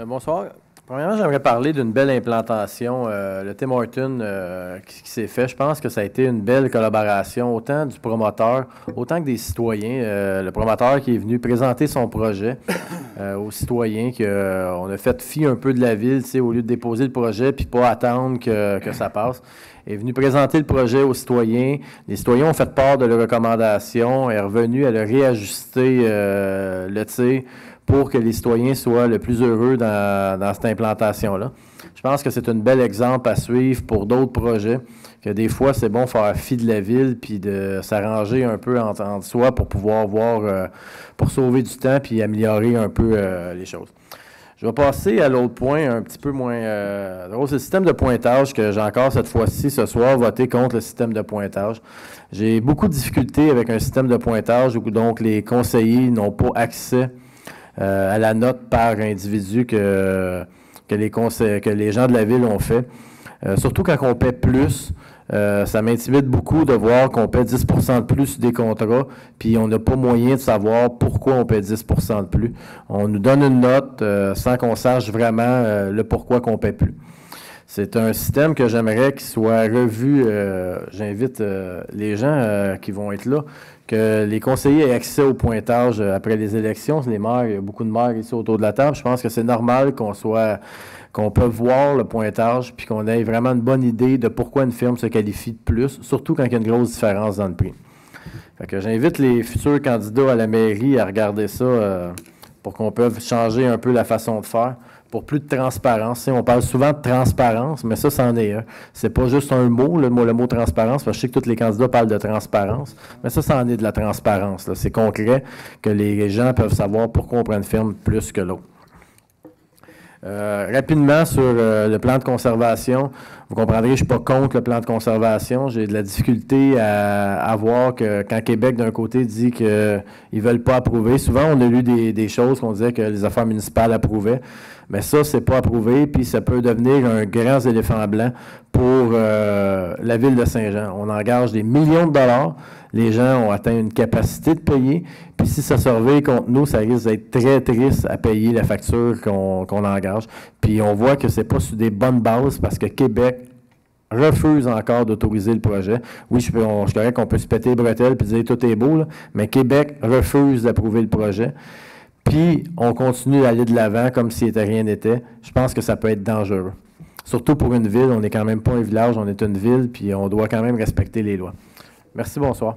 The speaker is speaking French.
Bonsoir. Premièrement, j'aimerais parler d'une belle implantation, le Tim Hortons qui s'est fait. Je pense que ça a été une belle collaboration, autant du promoteur, autant que des citoyens. Le promoteur qui est venu présenter son projet aux citoyens, qu'on a fait fi un peu de la ville, tu sais, au lieu de déposer le projet puis pas attendre que ça passe. Est venu présenter le projet aux citoyens. Les citoyens ont fait part de leurs recommandations. Elle est revenue, elle a réajusté le tir pour que les citoyens soient le plus heureux dans cette implantation-là. Je pense que c'est un bel exemple à suivre pour d'autres projets, que des fois, c'est bon de faire fi de la ville puis de s'arranger un peu entre soi pour pouvoir voir, pour sauver du temps puis améliorer un peu les choses. Je vais passer à l'autre point, un petit peu moins drôle. C'est le système de pointage que j'ai encore cette fois-ci, ce soir, voté contre le système de pointage. J'ai beaucoup de difficultés avec un système de pointage où donc les conseillers n'ont pas accès à la note par individu que les gens de la ville ont fait. Surtout quand on paie plus, ça m'intimide beaucoup de voir qu'on paie 10 de plus des contrats, puis on n'a pas moyen de savoir pourquoi on paie 10 de plus. On nous donne une note sans qu'on sache vraiment le pourquoi qu'on paie plus. C'est un système que j'aimerais qu'il soit revu. J'invite les gens qui vont être là, que les conseillers aient accès au pointage après les élections. Les maires, il y a beaucoup de maires ici autour de la table. Je pense que c'est normal qu'on peut voir le pointage puis qu'on ait vraiment une bonne idée de pourquoi une firme se qualifie de plus, surtout quand il y a une grosse différence dans le prix. Fait que j'invite les futurs candidats à la mairie à regarder ça pour qu'on puisse changer un peu la façon de faire. Pour plus de transparence. On parle souvent de transparence, mais ça, c'en est un. C'est pas juste un mot, le mot transparence, parce que je sais que tous les candidats parlent de transparence, mais ça, c'en est de la transparence. C'est concret que les gens peuvent savoir pourquoi on prend une firme plus que l'autre. Rapidement sur le plan de conservation, vous comprendrez, je ne suis pas contre le plan de conservation. J'ai de la difficulté à voir que quand Québec, d'un côté, dit qu'ils ne veulent pas approuver, souvent on a lu des choses qu'on disait que les affaires municipales approuvaient, mais ça, c'est pas approuvé, puis ça peut devenir un grand éléphant blanc pour la ville de Saint-Jean. On engage des millions de dollars, les gens ont atteint une capacité de payer, puis si ça se réveille contre nous, ça risque d'être très triste à payer la facture qu'on engage. Puis on voit que c'est pas sur des bonnes bases parce que Québec refuse encore d'autoriser le projet. Oui, je dirais qu'on peut se péter les bretelles et dire tout est beau, là, mais Québec refuse d'approuver le projet. Puis on continue d'aller de l'avant comme si rien n'était. Je pense que ça peut être dangereux. Surtout pour une ville, on n'est quand même pas un village, on est une ville, puis on doit quand même respecter les lois. Merci, bonsoir.